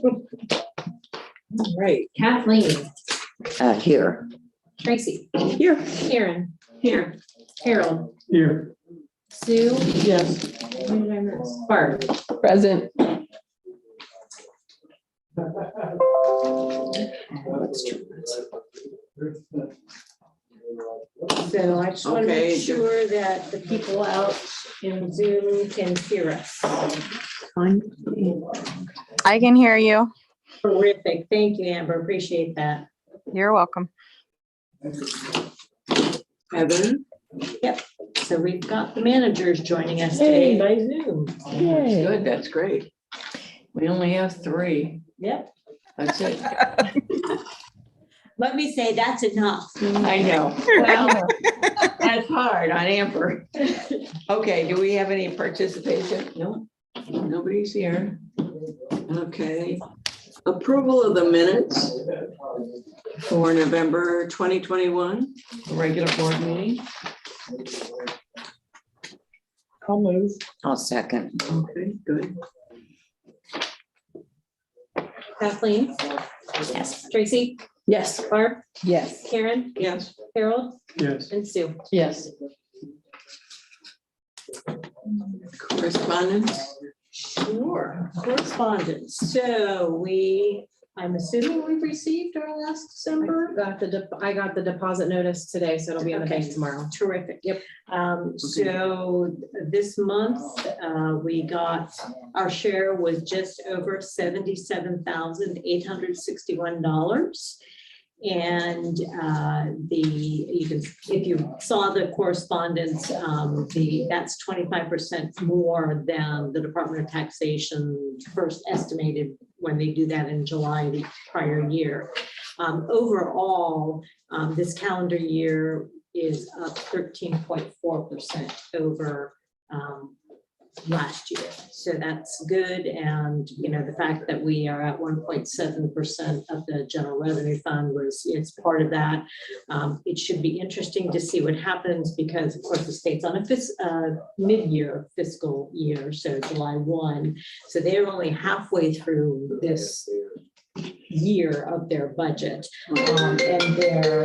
All right. Kathleen, Here. Tracy, Here. Karen, Here. Harold, Here. Sue, Yes. who did I miss? Barb. Present. So I just want to Okay. make sure that the people out in Zoom can hear us. I can hear you. Terrific. Thank you, Amber. Appreciate that. You're welcome. Heather. So we've got the managers joining us today by Zoom. Good, that's great. We only have 3. Yep. That's it. Let me say that's enough. I know. Well, that's hard on Amber. Okay, do we have any participation? No, nobody's here. Okay. Approval of the minutes for November 2021, regular board meeting. I'll move. I'll second. Okay, good. Kathleen? Yes. Tracy? Yes. Barb? Yes. Karen? Yes. Harold? Yes. And Sue? Yes. Correspondence. Sure. Correspondence. So I'm assuming we've received our last December. I got the deposit notice today, so it'll be in the Okay. bank tomorrow. Terrific. Yep. So this month, we got, our share was just over $77,861. And if you saw the correspondence, that's 25% more than the Department of Taxation first estimated when they do that in July the prior year. Overall, this calendar year is up 13.4% over last year. So that's good. And, the fact that we are at 1.7% of the general revenue fund it's part of that. It should be interesting to see what happens because, of course, the state's on a mid-year fiscal year, so July 1. So they're only halfway through this year of their budget, and their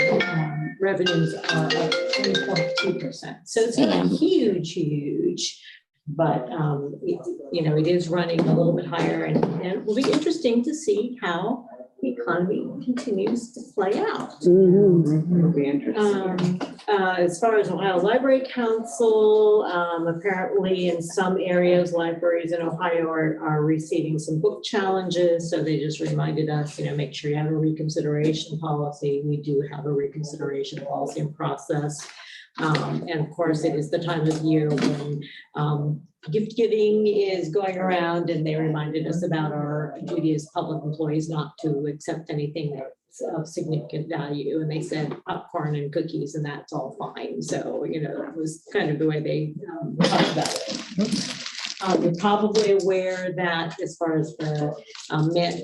revenues are up 3.2%. So it's not huge, but it is running a little bit higher, and it will be interesting to see how the economy continues to play out. It'll be interesting. As far as Ohio Library Council, apparently in some areas, libraries in Ohio are receiving some book challenges. So they just reminded us, make sure you have a reconsideration policy. We do have a reconsideration policy in process. And of course, it is the time of year when gift giving is going around, and they reminded us about our duty as public employees not to accept anything that's of significant value. And they said popcorn and cookies, and that's all fine. So, that was kind of the way they talked about it. You're probably aware that as far as the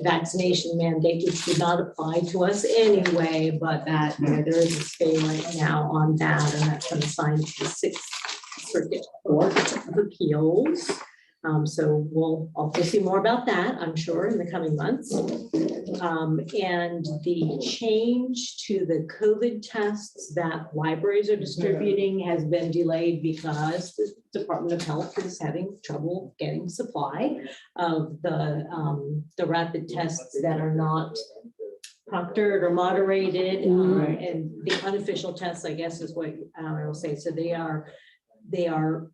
vaccination mandate, which did not apply to us anyway, but that there is a stay right now on that, and that's been assigned to the 6th Circuit Court of Appeals. So we'll also see more about that, I'm sure, in the coming months. And the change to the COVID tests that libraries are distributing has been delayed because the Department of Health is having trouble getting supply of the rapid tests that are not proctored or moderated, and the unofficial tests, I guess, is what I will say. So they are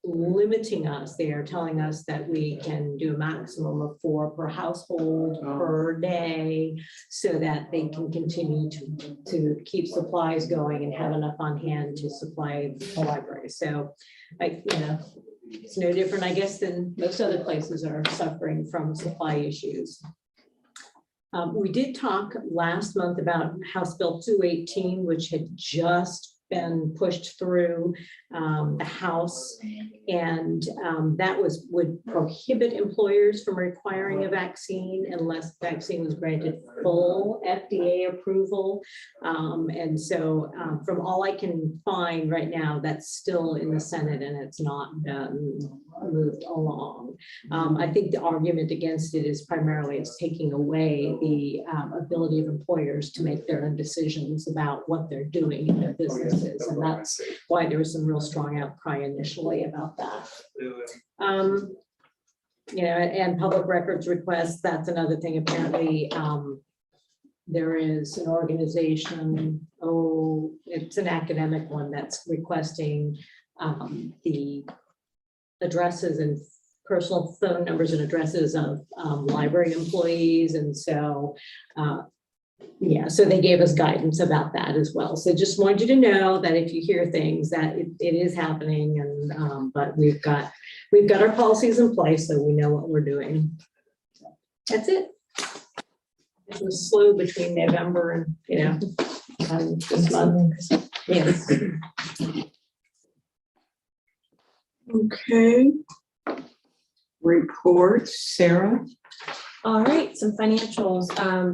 limiting us. They are telling us that we can do a maximum of 4 per household per day, so that they can continue to keep supplies going and have enough on hand to supply the library. So, it's no different, I guess, than most other places are suffering from supply issues. We did talk last month about House Bill 218, which had just been pushed through the House, and that would prohibit employers from requiring a vaccine unless vaccine was granted full FDA approval. And so from all I can find right now, that's still in the Senate and it's not been moved along. I think the argument against it is primarily it's taking away the ability of employers to make their own decisions about what they're doing in their businesses. And that's why there was some real strong outcry initially about that. You know, and public records requests, that's another thing. Apparently, there is an organization, it's an academic one that's requesting the addresses and personal phone numbers and addresses of library employees. And so, yeah, so they gave us guidance about that as well. So just wanted you to know that if you hear things that it is happening, and but we've got our policies in place, so we know what we're doing. That's it. It was slow between November and, you know, this month. Yes. Okay. Reports, Sarah. All right, some financials.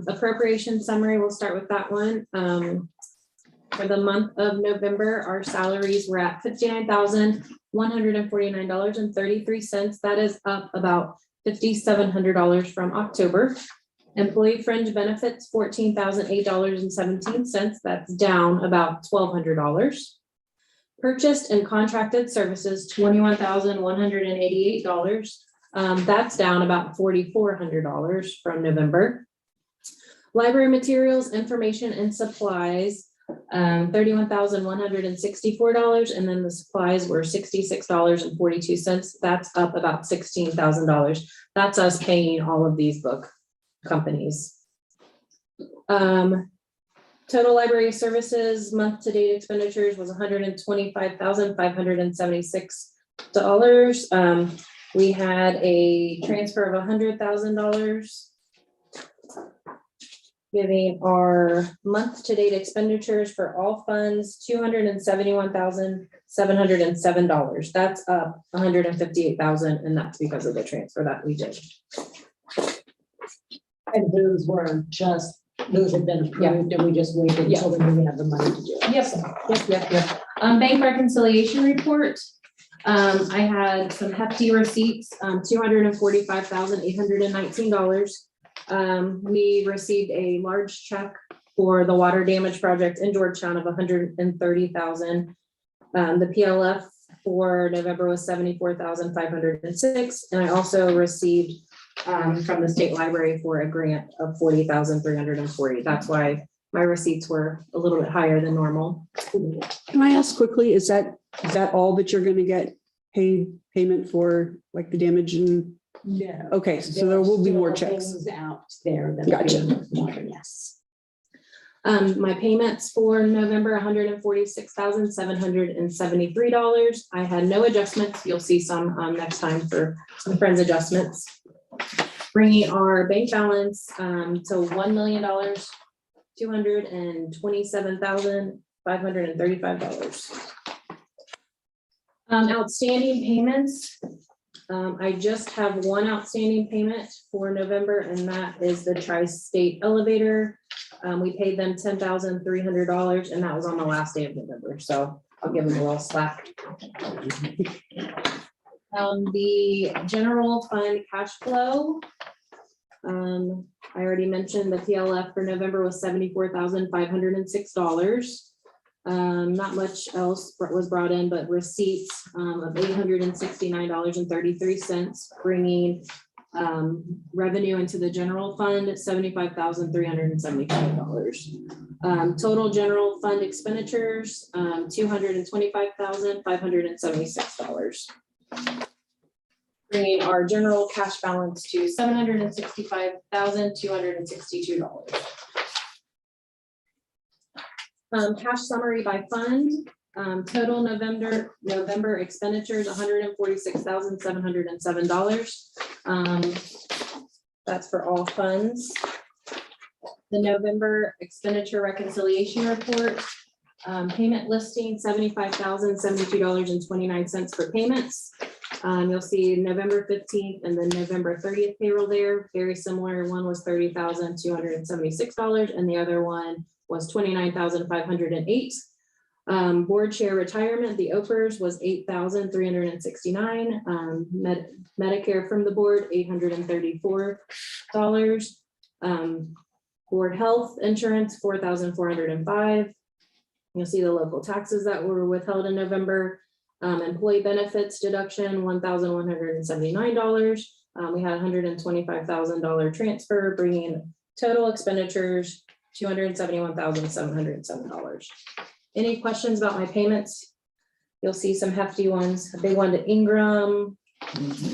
Appropriation summary, we'll start with that one. For the month of November, our salaries were at $59,149.33. That is up about $5,700 from October. Employee fringe benefits, $14,008.17. That's down about $1,200. Purchased and contracted services, $21,188. That's down about $4,400 from November. Library materials, information, and supplies, $31,164, and then the supplies were $66.42. That's up about $16,000. That's us paying all of these book companies. Total library services month-to-date expenditures was $125,576. We had a transfer of $100,000, giving our month-to-date expenditures for all funds $271,707. That's up $158,000, and that's because of the transfer that we did. And those had been approved, and we just waited until we didn't have the money to do it. Yep. Bank reconciliation report. I had some hefty receipts, $245,819. We received a large check for the water damage project in Georgetown of $130,000. The PLF for November was $74,506, and I also received from the state library for a grant of $40,340. That's why my receipts were a little bit higher than normal. Can I ask quickly, is that all that you're gonna get payment for, like the damage and? No. Okay, so there will be more still checks. things out there that. Gotcha. Yes. My payments for November, $146,773. I had no adjustments. You'll see some next time for some friends adjustments. Bringing our bank balance to $1,227,535. Outstanding payments. I just have one outstanding payment for November, and that is the Tri-State Elevator. We paid them $10,300, and that was on the last day of November, so I'll give them a little slack. The general fund cash flow. I already mentioned the PLF for November was $74,506. Not much else was brought in, but receipts of $869.33, bringing revenue into the general fund at $75,375. Total general fund expenditures, $225,576. Bringing our general cash balance to $765,262. Cash summary by fund. Total November expenditures, $146,707. That's for all funds. The November expenditure reconciliation report. Payment listing, $75,072.29 for payments. You'll see November 15th and then November 30th payroll there, very similar. One was $30,276 and the other one was $29,508. Board share retirement, the OPERS was $8,369. Medicare from the board, $834. Board health insurance, $4,405. You'll see the local taxes that were withheld in November. Employee benefits deduction, $1,179. We had $125,000 transfer, bringing total expenditures $271,707. Any questions about my payments? You'll see some hefty ones. A big one to Ingram.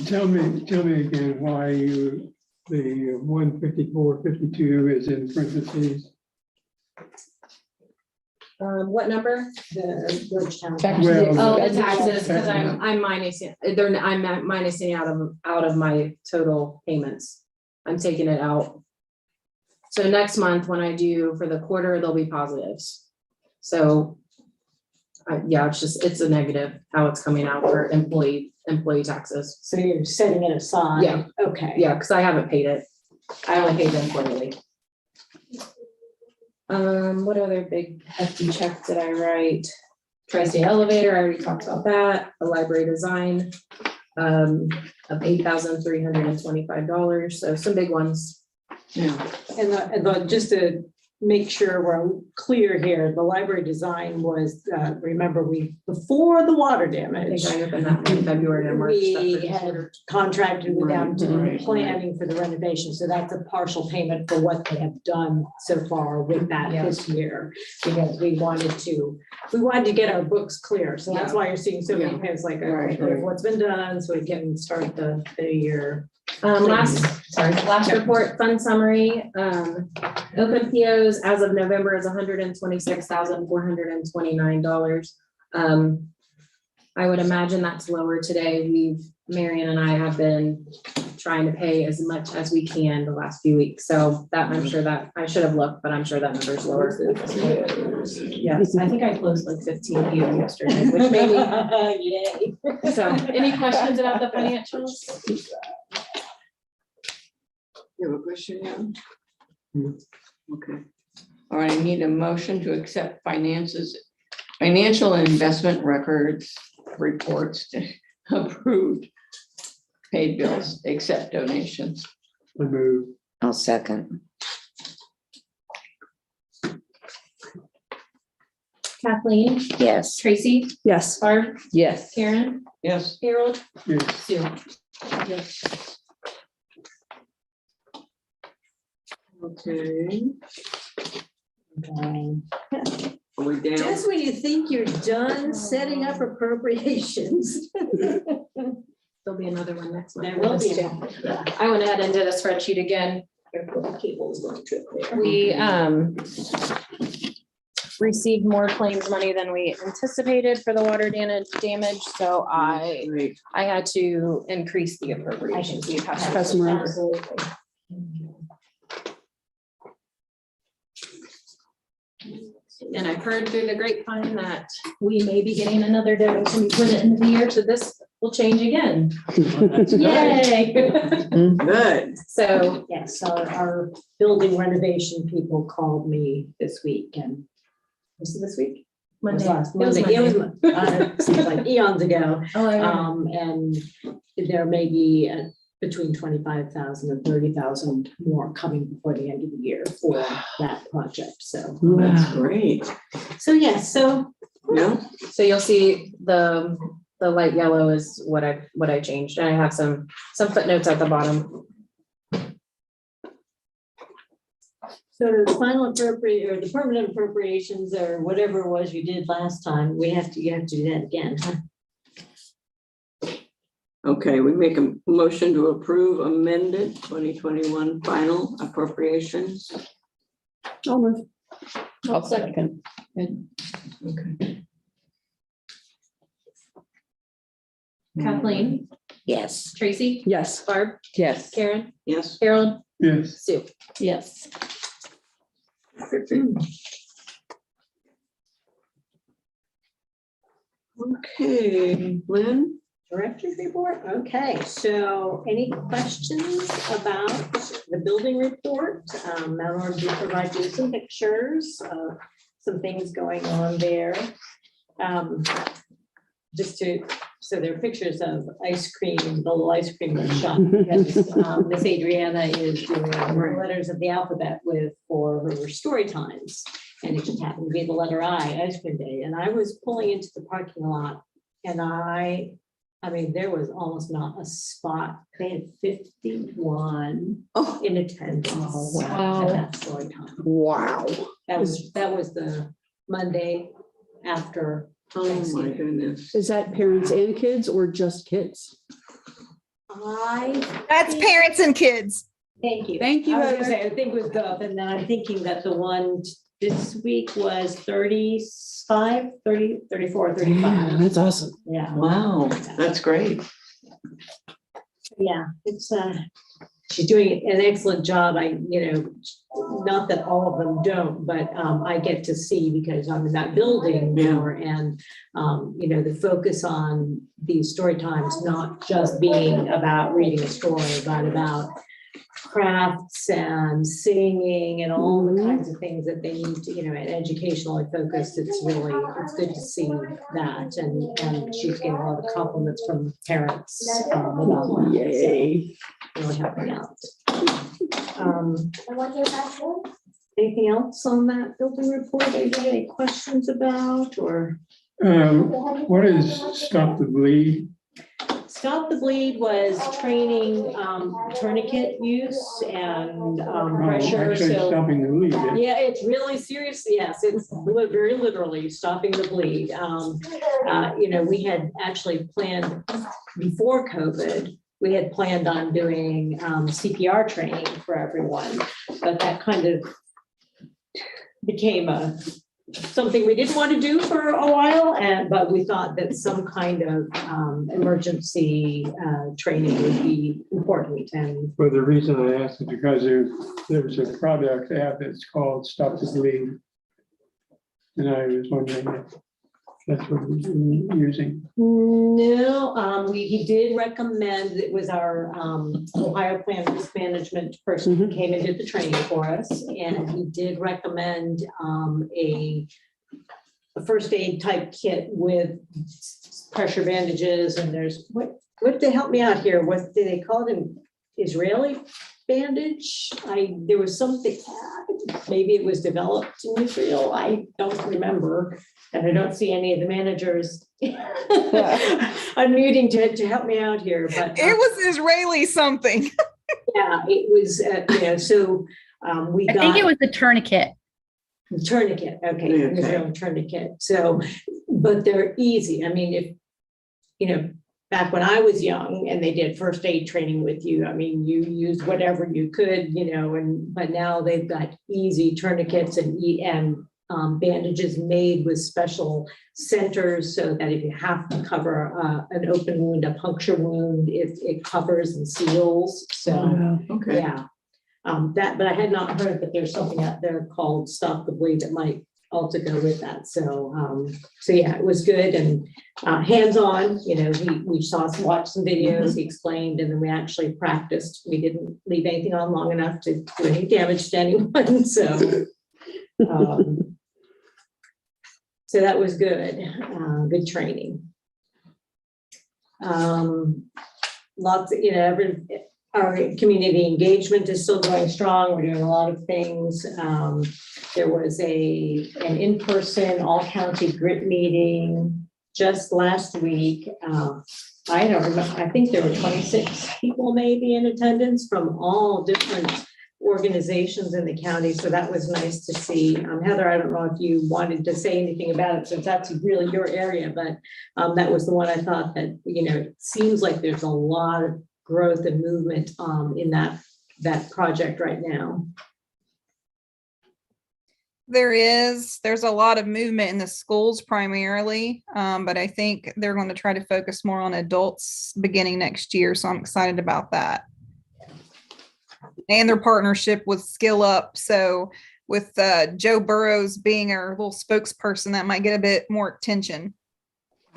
Tell me again why the 154.52 is in parentheses. What number? The Georgetown. Well, Oh, the taxes, because I'm minusing, I'm minusing out of my total payments. I'm taking it out. So next month, when I do for the quarter, there'll be positives. So, yeah, it's a negative, how it's coming out for employee taxes. So you're setting it aside? Yeah. Okay. Yeah, because I haven't paid it. I only paid them quarterly. What other big hefty check did I write? Tri-State Elevator, I already talked about that. The library design of $8,325. So some big ones. Yeah. And just to make sure we're clear here, the library design was, remember, before the water I damage, think I opened that in February and March. we had contracted with them to do Right. planning for the renovation. So that's a partial payment for what they have done so far with that Yeah. this year. Because we wanted to get our books clear. So that's why you're seeing so many Yeah. payments like, Right, okay, right. what's been done, so we can start the year. Last report, fund summary, open POs as of November is $126,429. I would imagine that's lower today. Marion and I have been trying to pay as much as we can the last few weeks. So that, I'm sure that, I should have looked, but I'm sure that number's lower. Yes, I think I closed like 15 POs yesterday, which made me, Yay. so any questions about the financials? You have a question now? No. Okay. All right, I need a motion to accept financial and investment records, reports, approved, paid bills, accept donations. I move. I'll second. Kathleen, Yes. Tracy, Yes. Barb, Yes. Karen, Yes. Harold, Yes. Sue. Okay. Are we down? Just when you think you're done setting up appropriations. There'll be another one next month. There will be. I went ahead and did a spreadsheet again. Cables going trip there. We received more claims money than we anticipated for the water damage, so Great. I had to increase the appropriations. We've had to- Customer. Absolutely. And I've heard through the grapevine that we may be getting another donation before the end of the year, so this will change again. Yay! Good. So, Yes, our building renovation people called me this week and was it this week? It was Monday. last It was Monday. It was, Monday. seems like eons ago. Oh, I know. And there may be between 25,000 and 30,000 more coming before the end of the year for that project. So, That's great. yes, so Yeah. So you'll see the light yellow is what I changed. And I have some footnotes at the bottom. So the final appropriate or the permanent appropriations or whatever it was you did last time, you have to do that again, huh? Okay, we make a motion to approve amended 2021 final appropriations. I'll move. I'll second. Okay. Kathleen, Yes. Tracy, Yes. Barb, Yes. Karen, Yes. Harold, Yes. Sue. Yes. Okay, Lynn? Director's report, okay, so any questions about the building report? Mallory did provide you some pictures of some things going on there. So there are pictures of ice cream, the little ice cream shop, because Miss Adriana is doing letters of the alphabet for her story times. And it just happened to be the letter I, ice cream day, and I was pulling into the parking lot, and I mean, there was almost not a spot. They had 51 in attendance. Oh, wow. At that story time. Wow. That was the Monday after. Oh, my goodness. Is that parents and kids or just kids? That's parents and kids. Thank you. Thank you, I was gonna Heather. say, I think it was both, and then I'm thinking that the one this week was 35, 30, 34, 35. That's awesome. Yeah. Wow, that's great. Yeah, it's, she's doing an excellent job. Not that all of them don't, but I get to see because I'm in that building more and, the focus on these story times, not just being about reading a story, but about crafts and singing and all the kinds of things that they need to, and educationally focused. It's good to see that. And she's getting a lot of compliments from parents about that. Yay. So really helping out. Anything else on that building report that you have any questions about or? What is Stop the Bleed? Stop the Bleed was training tourniquet use and pressure. Actually, So stopping the bleed. yeah, it's really serious. Yes, it's very literally stopping the bleed. We had actually planned before COVID, we had planned on doing CPR training for everyone, but that kind of became something we didn't want to do for a while, but we thought that some kind of emergency training would be important. And Well, the reason I asked is because there's a product app that's called Stop the Bleed. And I was wondering if that's what we're using. no, he did recommend, it was our Ohio Plan Risk Management person who came and did the training for us, and he did recommend a first aid type kit with pressure bandages, and there's what they help me out here, what do they call it, an Israeli bandage? There was something, maybe it was developed in Israel, I don't remember, and I don't see any of the managers unmuting to help me out here, but It was Israeli something. yeah, it was, so we I got. think it was the tourniquet. Tourniquet, okay, Okay. Israeli tourniquet, so, but they're easy, I mean, if, back when I was young and they did first aid training with you, I mean, you used whatever you could, but now they've got easy tourniquets and bandages made with special centers so that if you have to cover an open wound, a puncture wound, it covers and seals, so, Okay. yeah. But I had not heard that there's something out there called Stop the Bleed that might also go with that. So yeah, it was good and hands-on, we watched some videos, he explained, and then we actually practiced. We didn't leave anything on long enough to do any damage to anyone. So that was good, good training. Lots of, our community engagement is still going strong. We're doing a lot of things. There was an in-person all-county grit meeting just last week. I don't remember, I think there were 26 people maybe in attendance from all different organizations in the county. So that was nice to see. Heather, I don't know if you wanted to say anything about it since that's really your area, but that was the one I thought that, it seems like there's a lot of growth and movement in that project right now. There's a lot of movement in the schools primarily, but I think they're going to try to focus more on adults beginning next year. So I'm excited about that. And their partnership with Skill Up. So with Joe Burrows being our little spokesperson, that might get a bit more attention.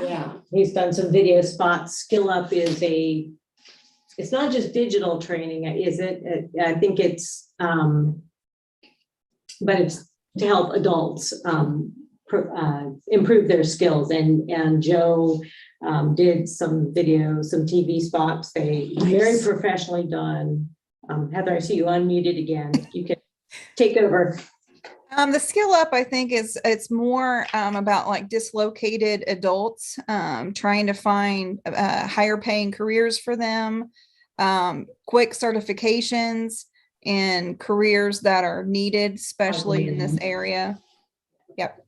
Yeah, he's done some video spots. Skill Up is it's not just digital training, is it? I think it's, but it's to help adults improve their skills. And Joe did some videos, some TV spots. They very Nice. professionally done. Heather, I see you unmuted again. You can take over. The Skill Up, I think, it's more about like dislocated adults, trying to find higher paying careers for them, quick certifications in careers that are needed, especially in this area. Yep.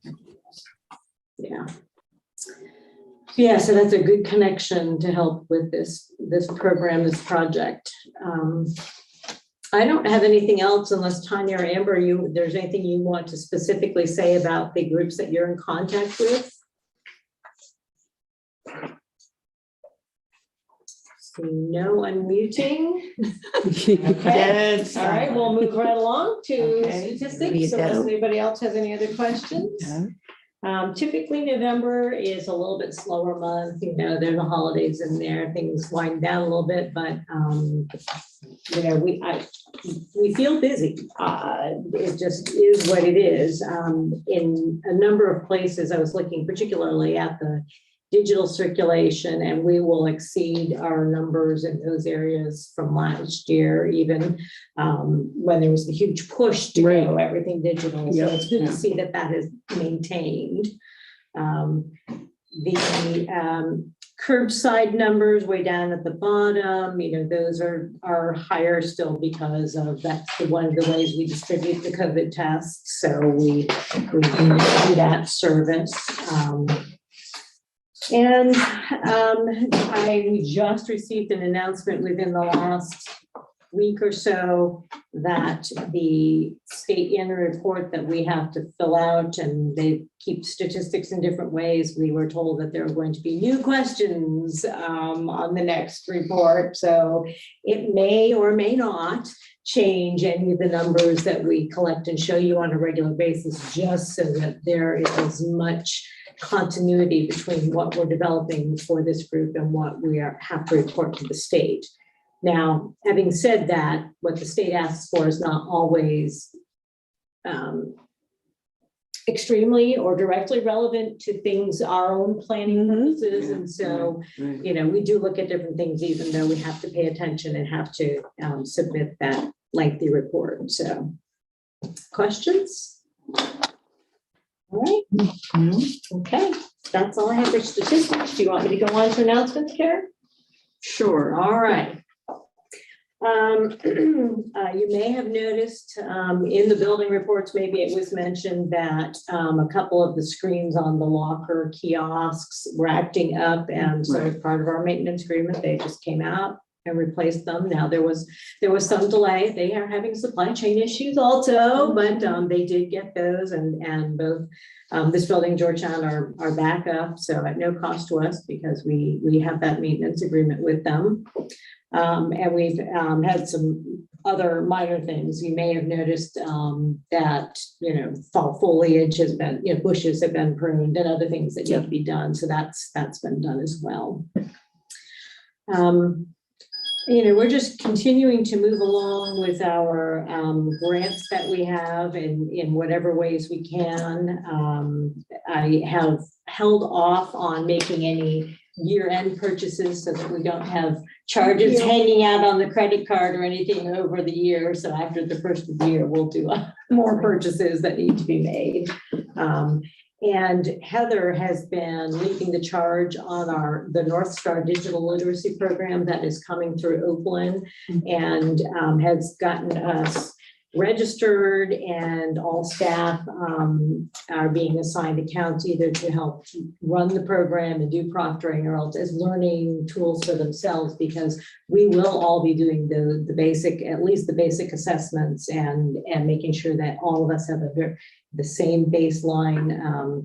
Yeah. Yeah, so that's a good connection to help with this program, this project. I don't have anything else unless Tanya or Amber, there's anything you want to specifically say about the groups that you're in contact with? So no unmuting. Okay, Yes. all right, we'll move right along to Okay. statistics unless anybody else has any other questions. Typically November is a little bit slower month, there's the holidays in there, things wind down a little bit, but we feel busy. It just is what it is. In a number of places, I was looking particularly at the digital circulation, and we will exceed our numbers in those areas from last year, even when there was the huge push to go everything digital. So it's good to see that that is maintained. The curbside numbers way down at the bottom, those are higher still because of that's one of the ways we distribute the COVID tests. So we do that service. We just received an announcement within the last week or so that the state annual report that we have to fill out, and they keep statistics in different ways. We were told that there are going to be new questions on the next report. So it may or may not change any of the numbers that we collect and show you on a regular basis, just so that there is as much continuity between what we're developing for this group and what we have to report to the state. Now, having said that, what the state asks for is not always extremely or directly relevant to things, our own planning purposes. And so, we do look at different things, even though we have to pay attention and have to submit that lengthy report. So, questions? All right. Okay, that's all I have for statistics. Do you want me to go on to announcements, Karen? Sure. All right. You may have noticed in the building reports, maybe it was mentioned that a couple of the screens on the locker kiosks were acting up, and so as part of our maintenance agreement, they just came out and replaced them. Now there was some delay. They are having supply chain issues also, but they did get those, and both this building, Georgetown, are back up, so at no cost to us because we have that maintenance agreement with them. And we've had some other minor things. You may have noticed that, fall foliage has been, bushes have been pruned and other things that need to be done. So that's been done as well. We're just continuing to move along with our grants that we have in whatever ways we can. I have held off on making any year-end purchases so that we don't have charges hanging out on the credit card or anything over the year. So after the first of the year, we'll do more purchases that need to be made. And Heather has been leading the charge on the North Star Digital Literacy Program that is coming through Oakland, and has gotten us registered, and all staff are being assigned accounts either to help run the program and do proctoring, or else as learning tools for themselves, because we will all be doing the basic, at least the basic assessments, and making sure that all of us have the same baseline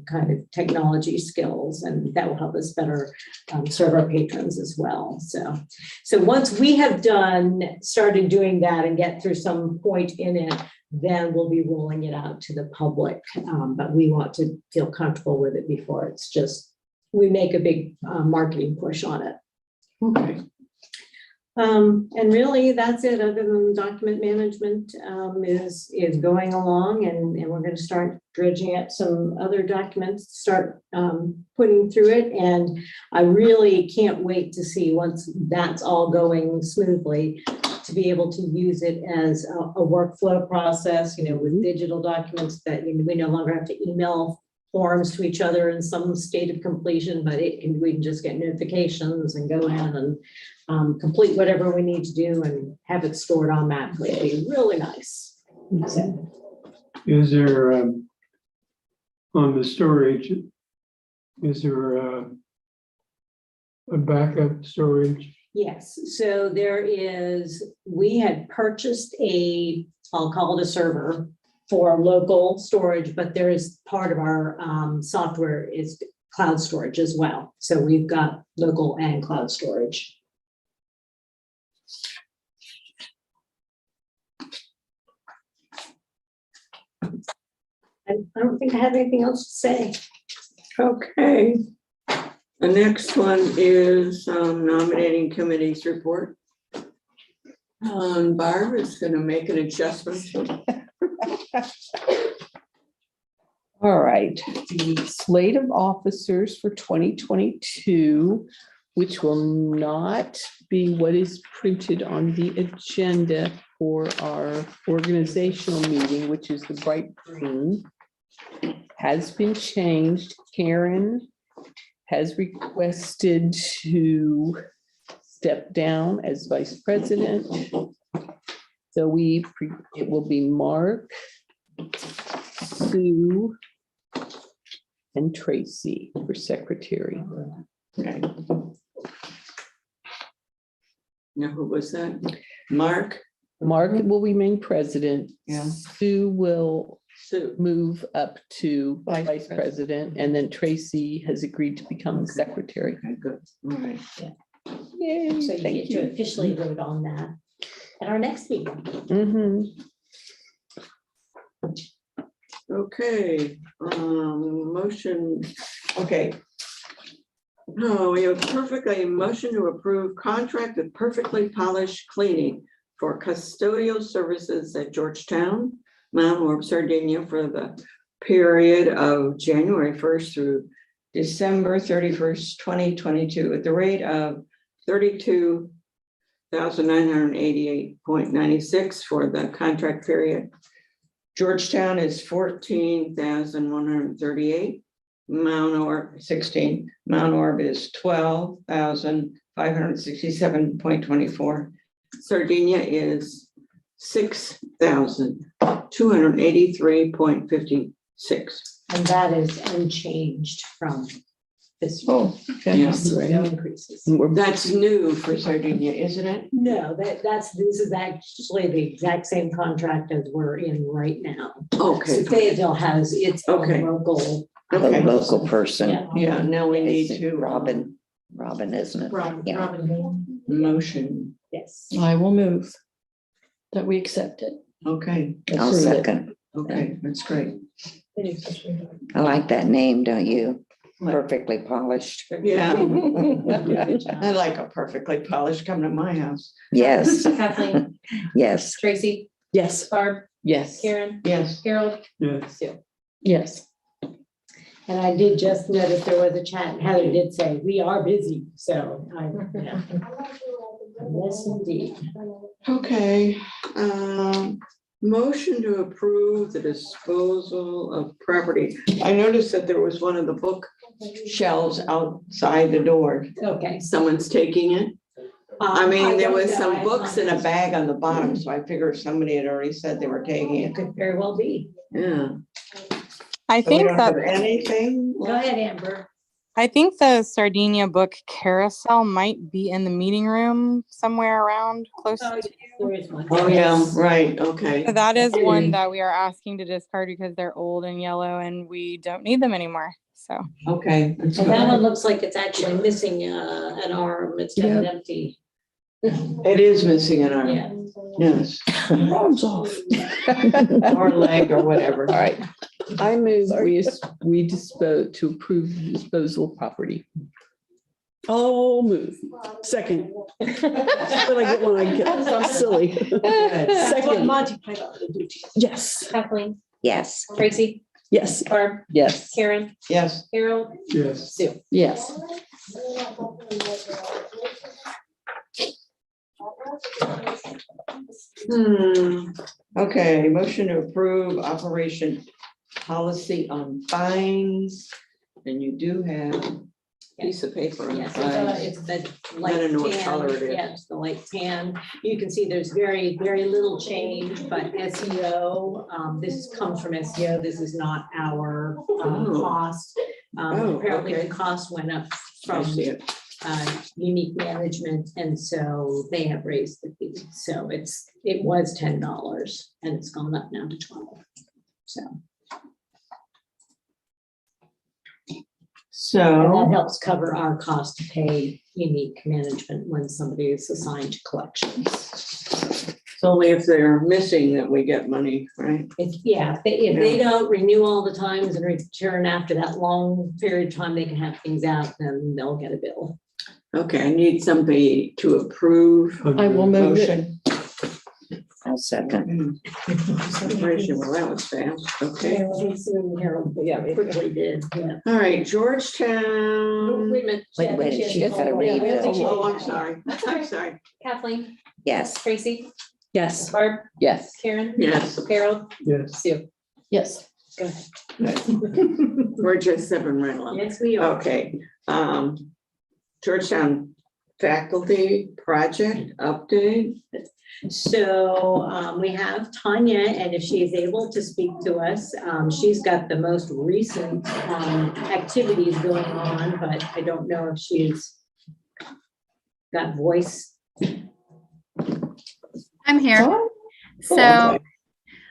kind of technology skills, and that will help us better serve our patrons as well. So once we have started doing that and get through some point in it, then we'll be rolling it out to the public. But we want to feel comfortable with it before it's just we make a big marketing push on it. Okay, And really, that's it, other than document management is going along, and we're gonna start dredging up some other documents, start putting through it. And I really can't wait to see, once that's all going smoothly, to be able to use it as a workflow process, with digital documents that we no longer have to email forms to each other in some state of completion, but we can just get notifications and go in and complete whatever we need to do and have it stored automatically. It'd be really nice. So, Is there, on the storage, is there a backup storage? yes, so we had purchased I'll call it a server for local storage, but there is part of our software is cloud storage as well. So we've got local and cloud storage. I don't think I have anything else to say. okay. The next one is nominating committee's report. Barb is gonna make an adjustment. All right, the slate of officers for 2022, which will not be what is printed on the agenda for our organizational meeting, which is the bright green, has been changed. Karen has requested to step down as vice president. So it will be Mark, Sue, and Tracy for secretary. Okay. Now, who was that? Mark? Mark will remain president. Yeah. Sue will Sue. move up to Vice vice president, and then Tracy has agreed to become the secretary. Okay, good. All right. Yay, So you thank get to you. officially vote on that at our next meeting. Mhm. Okay, motion, okay. Oh, we have motion to approve contract with Perfectly Polished Cleaning for custodial services at Georgetown, Mount Orb, Sardinia for the period of January 1st through December 31st, 2022 at the rate of $32,988.96 for the contract period. Georgetown is $14,138. Mount Orb 16. Mount Orb is $12,567.24. Sardinia is $6,283.56. And that is unchanged from this. Oh, okay. Yes. No increases. And we're- That's new for Sardinia, isn't it? No, this is actually the exact same contract as we're in right now. Okay. So Fayetteville has its own Okay. local. The Okay. local person. Yeah. Yeah, now we need to. Robin, isn't it? Yeah. Motion. Yes. I will move that we accept it. Okay, I'll Approve it. second. okay, that's great. I like that name, don't you? Perfectly polished. Yeah. I like a perfectly polished, come to my house. Yes, Kathleen, yes. Tracy, Yes. Barb, Yes. Karen, Yes. Harold, Yes. Sue. Yes. And I did just notice there was a chat, and Heather did say, we are busy, so yeah. Yes, indeed. Okay, motion to approve the disposal of property. I noticed that there was one of the book shelves outside the door. Okay. Someone's taking it. I mean, there don't was know. some I books in a haven't- bag on the bottom, so I figured somebody had already said they were taking It it. could very well be. Yeah. I So we think don't that have anything? Go ahead, Amber. I think the Sardinia book carousel might be in the meeting room somewhere around close Oh, to. there is one. Oh, yeah, right, okay. So that is one that we are asking to discard because they're old and yellow and we don't need them anymore. So Okay. that's And that good. one looks like it's actually missing an arm. It's got an empty. It is missing an arm, Yeah. yes, Arms off. or leg or whatever. All right, I move we dispose, to approve the disposal of property. I'll move. Second. That's what I get when I get silly. Second. Monty Python would do. Yes, Kathleen, Yes. Tracy, yes. Barb, Yes. Karen, Yes. Harold, Yes. Sue. Yes. Okay, motion to approve operation policy on fines. And you do have a piece of paper on Yes, fines. it's the I light don't know what color it tan, is. yeah, it's the light tan. You can see there's very, very little change, but SEO, this comes from SEO, this is not our Oh. cost. Oh, Apparently okay. the cost went up I from see it. unique management, and so they have raised the fee. So it was $10 and it's gone up now to 12. So and that So, helps cover our cost to pay unique management when somebody is assigned to collections. it's only if they're missing that we get money, right? If they don't renew all the times and return after that long period of time, they can have things out, then they'll get a bill. Okay, I need somebody to approve I will move it. motion. I'll second. Operation, well, that was fast, okay. Yeah, quickly did, yeah. All right, Georgetown. Wait a minute. Wait, she gotta read it. Oh, I'm sorry, I'm sorry. Kathleen, Yes. Tracy, Yes. Barb, Yes. Karen, Yes, Harold, Yes. Sue. Yes. Go ahead. we're just sipping right along. Yes, we are. Okay, Georgetown faculty project update. So we have Tanya, and if she is able to speak to us, she's got the most recent activities going on, but I don't know if she's got voice. I'm here. Oh, So,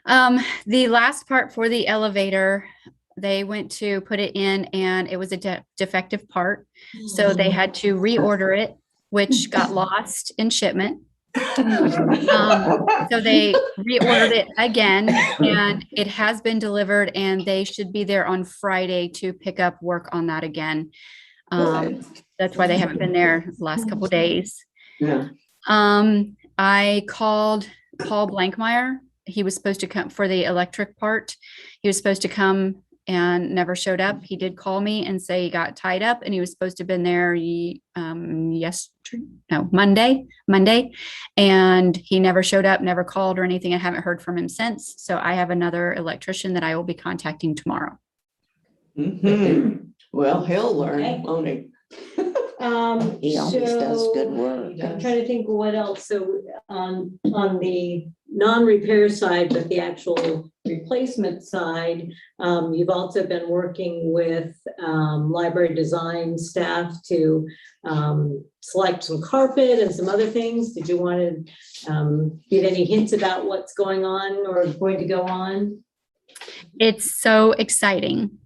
okay. the last part for the elevator, they went to put it in and it was a defective part. So they had to reorder it, which got lost in shipment. So they reordered it again and it has been delivered and they should be there on Friday to pick up work on that again. That's why they haven't been there the last couple of days. Yeah, I called Paul Blankmeyer. He was supposed to come for the electric part. He was supposed to come and never showed up. He did call me and say he got tied up and he was supposed to have been there Monday. And he never showed up, never called or anything. I haven't heard from him since. So I have another electrician that I will be contacting tomorrow. well, he'll learn, Okay. won't he? He always does good work. I'm trying to think what else. So on the non-repair side, but the actual replacement side, you've also been working with library design staff to select some carpet and some other things. Did you want to get any hints about what's going on or going to go on? It's so exciting.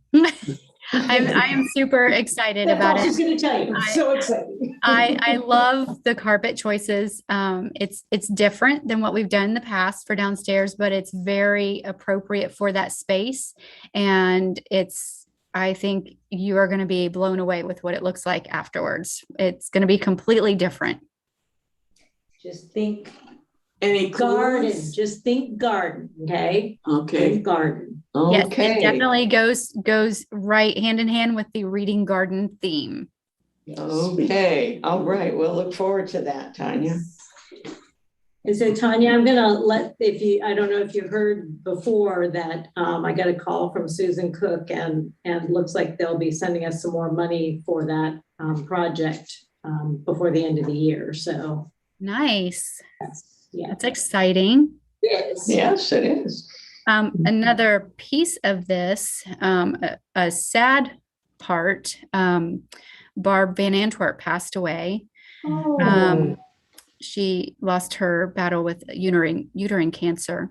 I am super excited about I was it. going to tell you, I'm so excited. I love the carpet choices. It's different than what we've done in the past for downstairs, but it's very appropriate for that space. And I think you are going to be blown away with what it looks like afterwards. It's going to be completely different. Just think Any garden, clues? just think garden, okay? Okay, Think garden. Yes, it okay, definitely goes right hand in hand with the reading garden theme. okay, all right, we'll look forward to that, Tanya. And so Tanya, I'm gonna I don't know if you heard before that I got a call from Susan Cook and looks like they'll be sending us some more money for that project before the end of the year. So Nice. yeah. That's exciting. Yes, it is. Another piece of this, a sad part, Barb Van Antwerp passed away. She lost her battle with uterine cancer,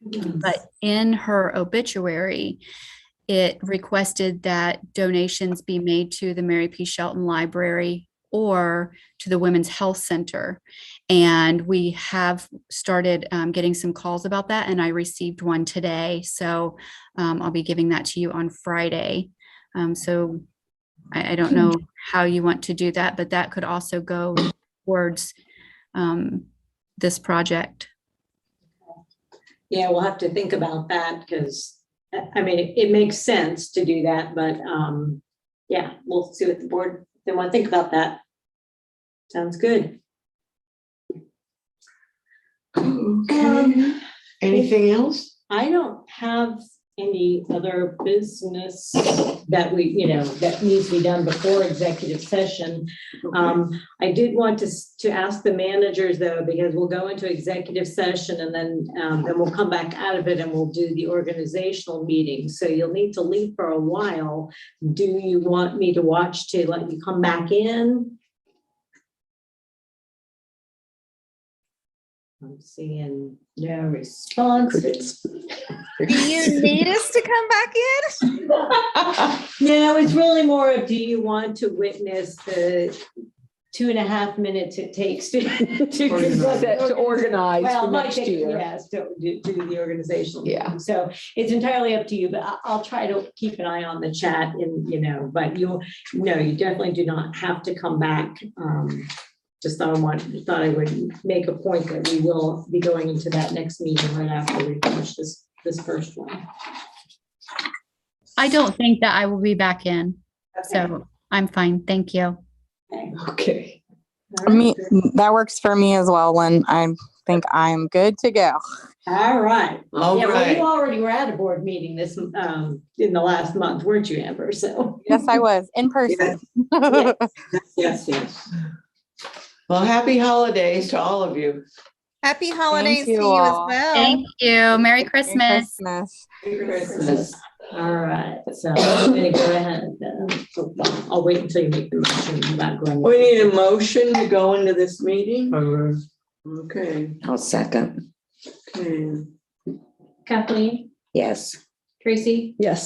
but in her obituary, it requested that donations be made to the Mary P. Shelton Library or to the Women's Health Center. And we have started getting some calls about that, and I received one today. So I'll be giving that to you on Friday. So I don't know how you want to do that, but that could also go towards this project. Yeah, we'll have to think about that because, I mean, it makes sense to do that, but yeah, we'll see what the board, they want to think about that. Sounds good. Okay, anything else? I don't have any other business that we, that needs to be done before executive session. I did want to ask the managers though, because we'll go into executive session and then we'll come back out of it and we'll do the organizational meeting. So you'll need to leave for a while. Do you want me to watch to let you come back in? I'm seeing no responses. Do you need us to come back in? No, it's really more of, do you want to witness the 2.5 minutes it takes to organize Well, for it might next take, year. yes, to do the organizational. Yeah. meeting. So it's entirely up to you, but I'll try to keep an eye on the chat and, but you definitely do not have to come back. Just thought I would make a point that we will be going into that next meeting right after we finish this first one. I don't think that I will be back in, Okay. so I'm fine. Thank you. Okay. All right. That works for me as well, Lynn. I think I'm good to go. All right. All Yeah, well, right. you already were at a board meeting this, in the last month, weren't you, Amber? So. Yes, I was in person. Yes. Well, happy holidays to all of you. Happy holidays to you you as all. well. Thank you. Merry Christmas. Christmas. Merry Christmas. All right, so I'm gonna go ahead. I'll wait until you make the motion about going. We need a motion to go into this meeting. Uh, Okay, I'll second. okay. Kathleen, Yes. Tracy, Yes.